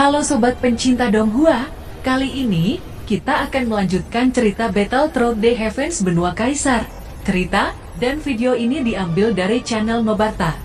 Halo sobat pencinta Donghua, kali ini kita akan melanjutkan cerita Battle Through the Heavens Benua Kaisar. Cerita dan video ini diambil dari channel Mebarta.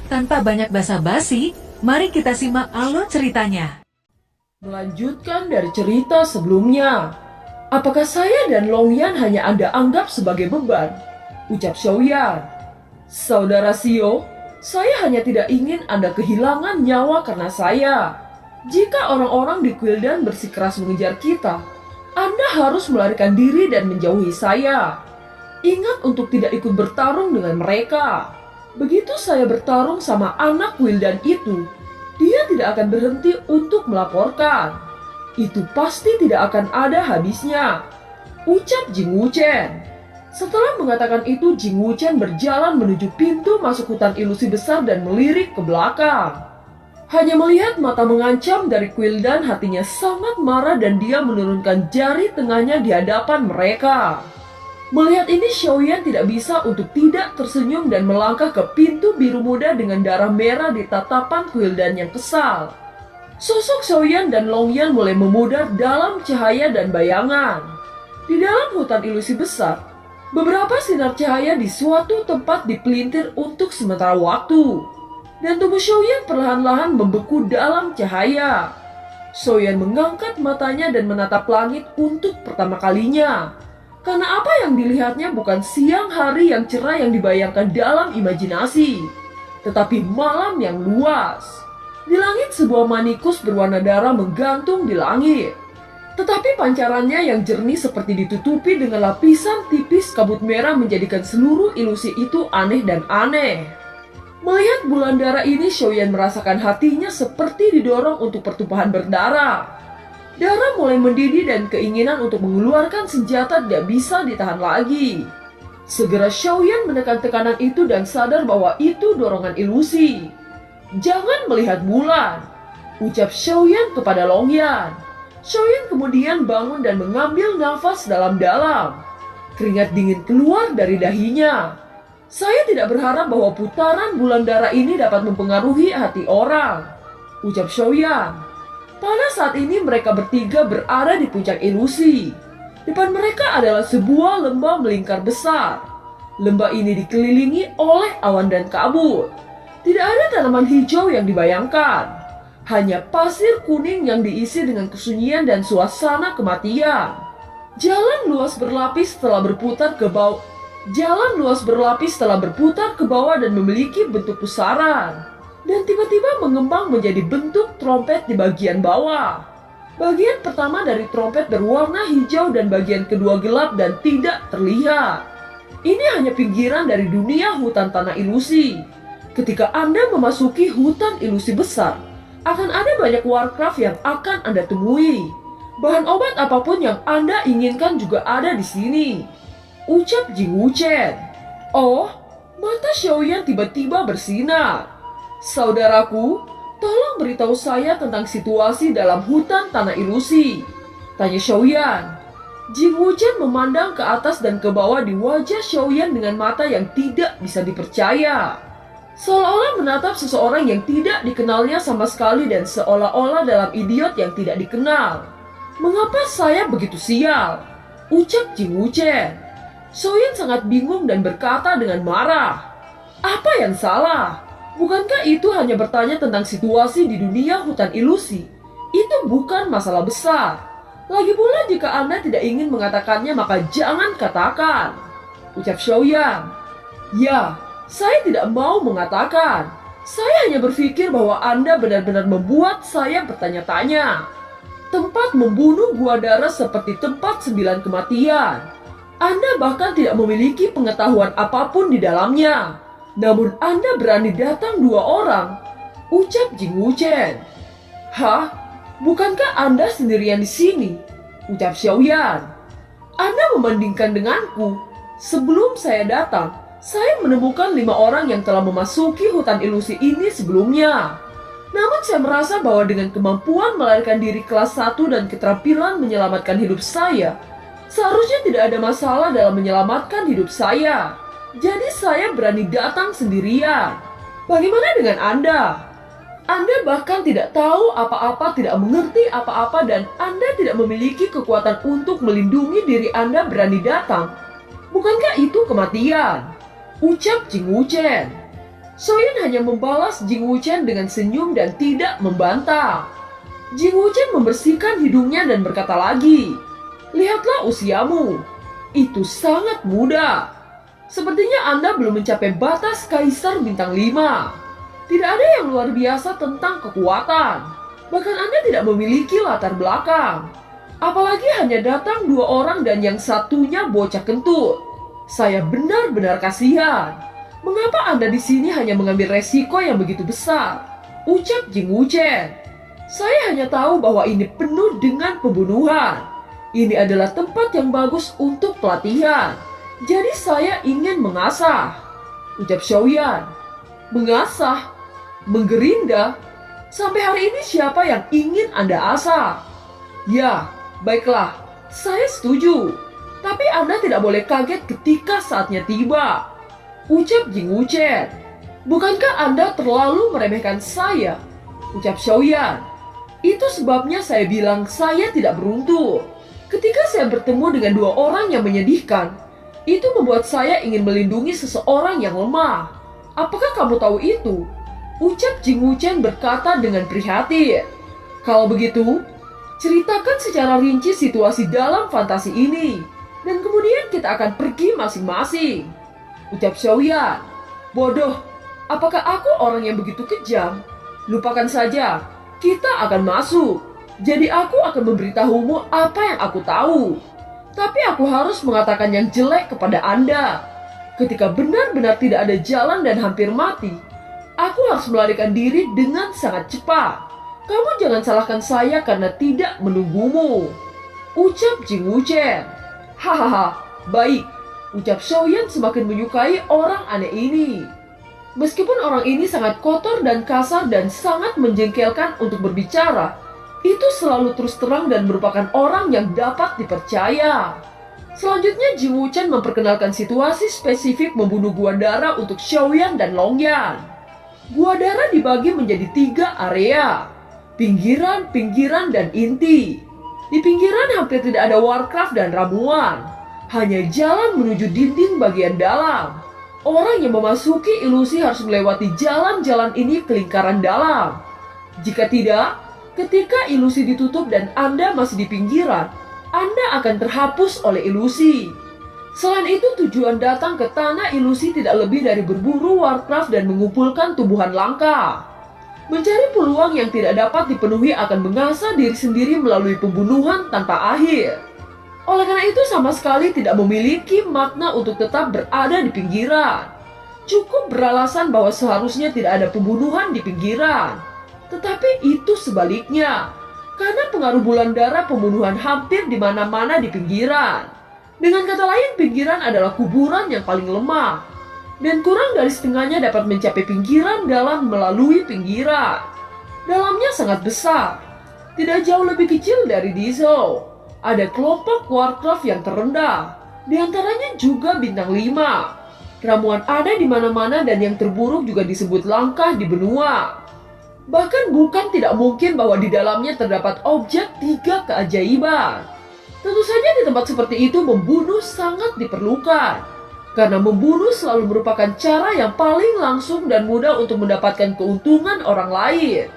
Tanpa banyak basa-basi, mari kita simak alur ceritanya. Melanjutkan dari cerita sebelumnya, apakah saya dan Longyan hanya Anda anggap sebagai beban? Ucap Xiaoyan. Saudara Xiao, saya hanya tidak ingin Anda kehilangan nyawa karena saya. Jika orang-orang di Quildan bersikeras mengejar kita, Anda harus melarikan diri dan menjauhi saya. Ingat untuk tidak ikut bertarung dengan mereka. Begitu saya bertarung sama anak Quildan itu, dia tidak akan berhenti untuk melaporkan. Itu pasti tidak akan ada habisnya, ucap Jing Wuchen. Setelah mengatakan itu, Jing Wuchen berjalan menuju pintu masuk hutan ilusi besar dan melirik ke belakang. Hanya melihat mata mengancam dari Quildan, hatinya sangat marah dan dia menurunkan jari tengahnya di hadapan mereka. Melihat ini, Xiaoyan tidak bisa untuk tidak tersenyum dan melangkah ke pintu biru muda dengan darah merah di tatapan Quildan yang kesal. Sosok Xiaoyan dan Longyan mulai memudar dalam cahaya dan bayangan. Di dalam hutan ilusi besar, beberapa sinar cahaya di suatu tempat dipelintir untuk sementara waktu. Dan tubuh Xiaoyan perlahan-lahan membeku dalam cahaya. Xiaoyan mengangkat matanya dan menatap langit untuk pertama kalinya. Karena apa yang dilihatnya bukan siang hari yang cerah yang dibayangkan dalam imajinasi, tetapi malam yang luas. Di langit sebuah manikus berwarna darah menggantung di langit. Tetapi pancarannya yang jernih seperti ditutupi dengan lapisan tipis kabut merah menjadikan seluruh ilusi itu aneh dan aneh. Melihat bulan darah ini, Xiaoyan merasakan hatinya seperti didorong untuk pertumpahan berdarah. Darah mulai mendidih dan keinginan untuk mengeluarkan senjata tidak bisa ditahan lagi. Segera Xiaoyan menekan tekanan itu dan sadar bahwa itu dorongan ilusi. Jangan melihat bulan, ucap Xiaoyan kepada Longyan. Xiaoyan kemudian bangun dan mengambil nafas dalam-dalam. Keringat dingin keluar dari dahinya. Saya tidak berharap bahwa putaran bulan darah ini dapat mempengaruhi hati orang, ucap Xiaoyan. Pada saat ini mereka bertiga berada di puncak ilusi. Depan mereka adalah sebuah lembah melingkar besar. Lembah ini dikelilingi oleh awan dan kabut. Tidak ada tanaman hijau yang dibayangkan. Hanya pasir kuning yang diisi dengan kesunyian dan suasana kematian. Jalan luas berlapis setelah berputar ke bawah. Jalan luas berlapis setelah berputar ke bawah dan memiliki bentuk pusaran. Dan tiba-tiba mengembang menjadi bentuk trompet di bagian bawah. Bagian pertama dari trompet berwarna hijau dan bagian kedua gelap dan tidak terlihat. Ini hanya pinggiran dari dunia hutan tanah ilusi. Ketika Anda memasuki hutan ilusi besar, akan ada banyak Warcraft yang akan Anda temui. Bahan obat apapun yang Anda inginkan juga ada di sini, ucap Jing Wuchen. Oh, mata Xiaoyan tiba-tiba bersinar. Saudaraku, tolong beritahu saya tentang situasi dalam hutan tanah ilusi, tanya Xiaoyan. Jing Wuchen memandang ke atas dan ke bawah di wajah Xiaoyan dengan mata yang tidak bisa dipercaya. Seolah-olah menatap seseorang yang tidak dikenalnya sama sekali dan seolah-olah dalam idiot yang tidak dikenal. Mengapa saya begitu sial? Ucap Jing Wuchen. Xiaoyan sangat bingung dan berkata dengan marah. Apa yang salah? Bukankah itu hanya bertanya tentang situasi di dunia hutan ilusi? Itu bukan masalah besar. Lagi pula jika Anda tidak ingin mengatakannya maka jangan katakan, ucap Xiaoyan. Ya, saya tidak mau mengatakan. Saya hanya berpikir bahwa Anda benar-benar membuat saya bertanya-tanya. Tempat membunuh gua darah seperti tempat 9 kematian. Anda bahkan tidak memiliki pengetahuan apapun di dalamnya. Namun Anda berani datang 2 orang, ucap Jing Wuchen. Hah? Bukankah Anda sendirian di sini? Ucap Xiaoyan. Anda membandingkan denganku. Sebelum saya datang, saya menemukan 5 orang yang telah memasuki hutan ilusi ini sebelumnya. Namun saya merasa bahwa dengan kemampuan melarikan diri kelas 1 dan keterampilan menyelamatkan hidup saya, seharusnya tidak ada masalah dalam menyelamatkan hidup saya. Jadi saya berani datang sendirian. Bagaimana dengan Anda? Anda bahkan tidak tahu apa-apa, tidak mengerti apa-apa, dan Anda tidak memiliki kekuatan untuk melindungi diri Anda berani datang. Bukankah itu kematian? Ucap Jing Wuchen. Xiaoyan hanya membalas Jing Wuchen dengan senyum dan tidak membantah. Jing Wuchen membersihkan hidungnya dan berkata lagi, "Lihatlah usiamu. Itu sangat muda. Sepertinya Anda belum mencapai batas Kaisar Bintang 5. Tidak ada yang luar biasa tentang kekuatan. Bahkan Anda tidak memiliki latar belakang. Apalagi hanya datang 2 orang dan yang satunya bocah kentut. Saya benar-benar kasihan. Mengapa Anda di sini hanya mengambil resiko yang begitu besar?" Ucap Jing Wuchen. "Saya hanya tahu bahwa ini penuh dengan pembunuhan. Ini adalah tempat yang bagus untuk pelatihan. Jadi saya ingin mengasah." Ucap Xiaoyan. "Mengasah? Menggerinda? Sampai hari ini siapa yang ingin Anda asah?" "Ya, baiklah, saya setuju. Tapi Anda tidak boleh kaget ketika saatnya tiba." Ucap Jing Wuchen. "Bukankah Anda terlalu meremehkan saya?" Ucap Xiaoyan. "Itu sebabnya saya bilang saya tidak beruntung. Ketika saya bertemu dengan 2 orang yang menyedihkan, itu membuat saya ingin melindungi seseorang yang lemah. Apakah kamu tahu itu?" Ucap Jing Wuchen berkata dengan prihatin. "Kalau begitu, ceritakan secara rinci situasi dalam fantasi ini, dan kemudian kita akan pergi masing-masing." Ucap Xiaoyan. "Bodoh, apakah aku orang yang begitu kejam? Lupakan saja, kita akan masuk. Jadi aku akan memberitahumu apa yang aku tahu. Tapi aku harus mengatakan yang jelek kepada Anda. Ketika benar-benar tidak ada jalan dan hampir mati, aku harus melarikan diri dengan sangat cepat. Kamu jangan salahkan saya karena tidak menunggumu." Ucap Jing Wuchen. "Hahaha, baik." Ucap Xiaoyan semakin menyukai orang aneh ini. Meskipun orang ini sangat kotor dan kasar dan sangat menjengkelkan untuk berbicara, itu selalu terus terang dan merupakan orang yang dapat dipercaya. Selanjutnya Jing Wuchen memperkenalkan situasi spesifik membunuh Gua Darah untuk Xiaoyan dan Longyan. Gua Darah dibagi menjadi 3 area: pinggiran, pinggiran, dan inti. Di pinggiran hampir tidak ada warcraft dan ramuan. Hanya jalan menuju dinding bagian dalam. Orang yang memasuki ilusi harus melewati jalan-jalan ini ke lingkaran dalam. Jika tidak, ketika ilusi ditutup dan Anda masih di pinggiran, Anda akan terhapus oleh ilusi. Selain itu, tujuan datang ke tanah ilusi tidak lebih dari berburu warcraft dan mengumpulkan tumbuhan langka. Mencari peluang yang tidak dapat dipenuhi akan mengasah diri sendiri melalui pembunuhan tanpa akhir. Oleh karena itu sama sekali tidak memiliki makna untuk tetap berada di pinggiran. Cukup beralasan bahwa seharusnya tidak ada pembunuhan di pinggiran. Tetapi itu sebaliknya. Karena pengaruh bulan darah, pembunuhan hampir di mana-mana di pinggiran. Dengan kata lain, pinggiran adalah kuburan yang paling lemah. Dan kurang dari setengahnya dapat mencapai pinggiran dalam melalui pinggiran. Dalamnya sangat besar. Tidak jauh lebih kecil dari Dizhou. Ada kelompok warcraft yang terendah, di antaranya juga bintang 5. Ramuan ada di mana-mana dan yang terburuk juga disebut langka di benua. Bahkan bukan tidak mungkin bahwa di dalamnya terdapat objek 3 keajaiban. Tentu saja di tempat seperti itu membunuh sangat diperlukan, karena membunuh selalu merupakan cara yang paling langsung dan mudah untuk mendapatkan keuntungan orang lain.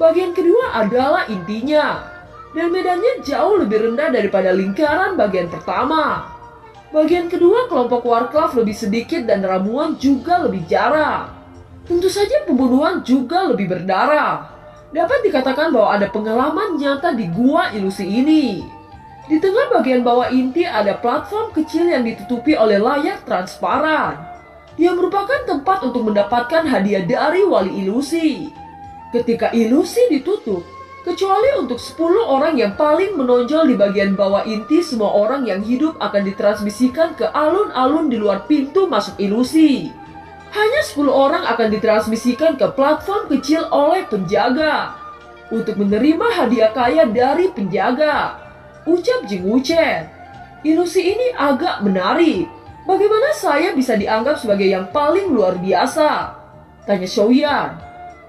Bagian kedua adalah intinya. Dan medannya jauh lebih rendah daripada lingkaran bagian pertama. Bagian kedua kelompok warcraft lebih sedikit dan ramuan juga lebih jarang. Tentu saja pembunuhan juga lebih berdarah. Dapat dikatakan bahwa ada pengalaman nyata di gua ilusi ini. Di tengah bagian bawah inti ada platform kecil yang ditutupi oleh layar transparan, yang merupakan tempat untuk mendapatkan hadiah dari wali ilusi. Ketika ilusi ditutup, kecuali untuk 10 orang yang paling menonjol di bagian bawah inti, semua orang yang hidup akan ditransmisikan ke alun-alun di luar pintu masuk ilusi. Hanya 10 orang akan ditransmisikan ke platform kecil oleh penjaga untuk menerima hadiah kaya dari penjaga. Ucap Jing Wuchen. Ilusi ini agak menarik. Bagaimana saya bisa dianggap sebagai yang paling luar biasa? Tanya Xiaoyan.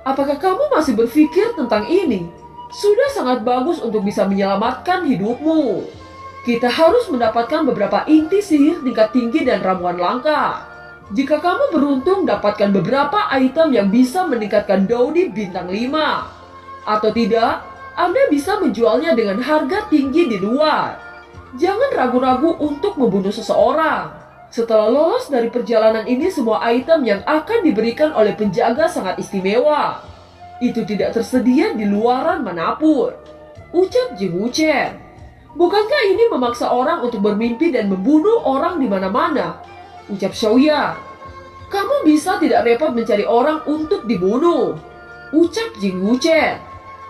Apakah kamu masih berpikir tentang ini? Sudah sangat bagus untuk bisa menyelamatkan hidupmu. Kita harus mendapatkan beberapa inti sihir tingkat tinggi dan ramuan langka. Jika kamu beruntung dapatkan beberapa item yang bisa meningkatkan Dowdy bintang 5. Atau tidak, Anda bisa menjualnya dengan harga tinggi di luar. Jangan ragu-ragu untuk membunuh seseorang. Setelah lolos dari perjalanan ini, semua item yang akan diberikan oleh penjaga sangat istimewa. Itu tidak tersedia di luaran manapun. Ucap Jing Wuchen. Bukankah ini memaksa orang untuk bermimpi dan membunuh orang di mana-mana? Ucap Xiaoyan. Kamu bisa tidak repot mencari orang untuk dibunuh. Ucap Jing Wuchen.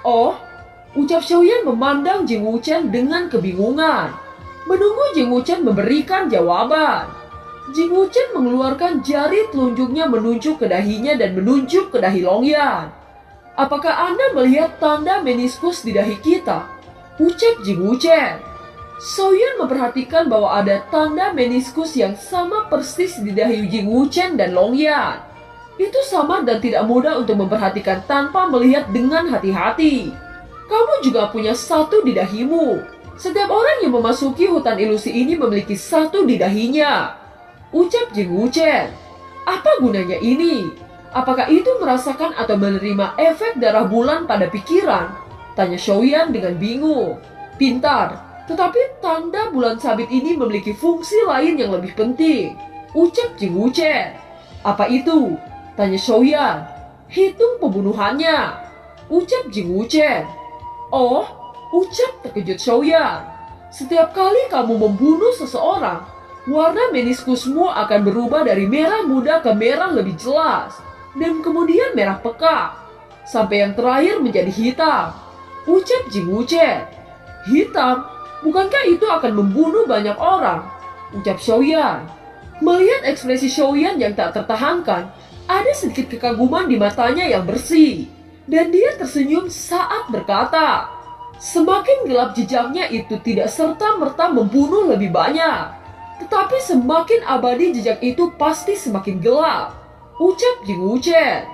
Oh, ucap Xiaoyan memandang Jing Wuchen dengan kebingungan. Menunggu Jing Wuchen memberikan jawaban. Jing Wuchen mengeluarkan jari telunjuknya menunjuk ke dahinya dan menunjuk ke dahi Longyan. Apakah Anda melihat tanda meniskus di dahi kita? Ucap Jing Wuchen. Xiaoyan memperhatikan bahwa ada tanda meniskus yang sama persis di dahi Jing Wuchen dan Longyan. Itu sama dan tidak mudah untuk memperhatikan tanpa melihat dengan hati-hati. Kamu juga punya satu di dahimu. Setiap orang yang memasuki hutan ilusi ini memiliki satu di dahinya. Ucap Jing Wuchen. Apa gunanya ini? Apakah itu merasakan atau menerima efek darah bulan pada pikiran? Tanya Xiaoyan dengan bingung. Pintar, tetapi tanda bulan sabit ini memiliki fungsi lain yang lebih penting. Ucap Jing Wuchen. Apa itu? Tanya Xiaoyan. Hitung pembunuhannya. Ucap Jing Wuchen. Oh, ucap terkejut Xiaoyan. Setiap kali kamu membunuh seseorang, warna meniskusmu akan berubah dari merah muda ke merah lebih jelas, dan kemudian merah pekat, sampai yang terakhir menjadi hitam. Ucap Jing Wuchen. Hitam? Bukankah itu akan membunuh banyak orang? Ucap Xiaoyan. Melihat ekspresi Xiaoyan yang tak tertahankan, ada sedikit kekaguman di matanya yang bersih, dan dia tersenyum saat berkata, semakin gelap jejaknya itu tidak serta-merta membunuh lebih banyak. Tetapi semakin abadi jejak itu pasti semakin gelap. Ucap Jing Wuchen.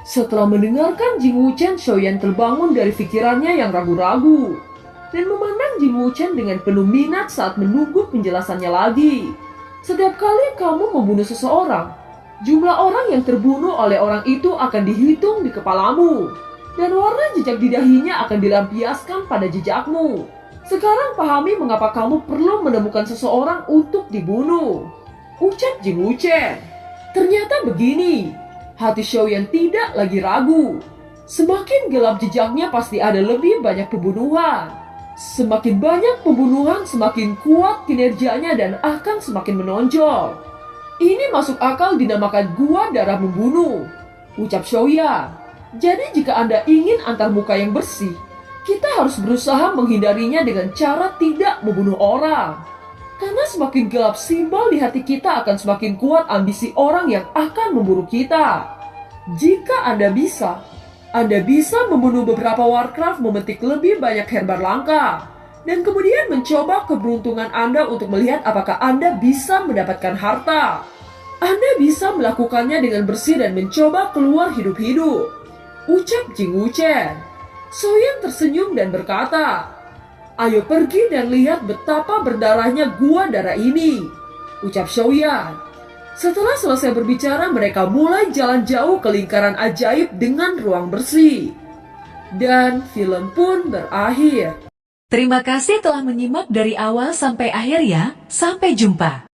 Setelah mendengarkan Jing Wuchen, Xiaoyan terbangun dari pikirannya yang ragu-ragu dan memandang Jing Wuchen dengan penuh minat saat menunggu penjelasannya lagi. Setiap kali kamu membunuh seseorang, jumlah orang yang terbunuh oleh orang itu akan dihitung di kepalamu, dan warna jejak di dahinya akan dilampiaskan pada jejakmu. Sekarang pahami mengapa kamu perlu menemukan seseorang untuk dibunuh. Ucap Jing Wuchen. Ternyata begini. Hati Xiaoyan tidak lagi ragu. Semakin gelap jejaknya pasti ada lebih banyak pembunuhan. Semakin banyak pembunuhan, semakin kuat kinerjanya dan akan semakin menonjol. Ini masuk akal dinamakan gua darah membunuh. Ucap Xiaoyan. Jadi jika Anda ingin antarmuka yang bersih, kita harus berusaha menghindarinya dengan cara tidak membunuh orang. Karena semakin gelap simbol di hati kita akan semakin kuat ambisi orang yang akan memburu kita. Jika Anda bisa membunuh beberapa Warcraft, memetik lebih banyak herba langka, dan kemudian mencoba keberuntungan Anda untuk melihat apakah Anda bisa mendapatkan harta. Anda bisa melakukannya dengan bersih dan mencoba keluar hidup-hidup. Ucap Jing Wuchen. Xiaoyan tersenyum dan berkata, ayo pergi dan lihat betapa berdarahnya gua darah ini. Ucap Xiaoyan. Setelah selesai berbicara, mereka mulai jalan jauh ke lingkaran ajaib dengan ruang bersih. Dan film pun berakhir. Terima kasih telah menyimak dari awal sampai akhir ya. Sampai jumpa.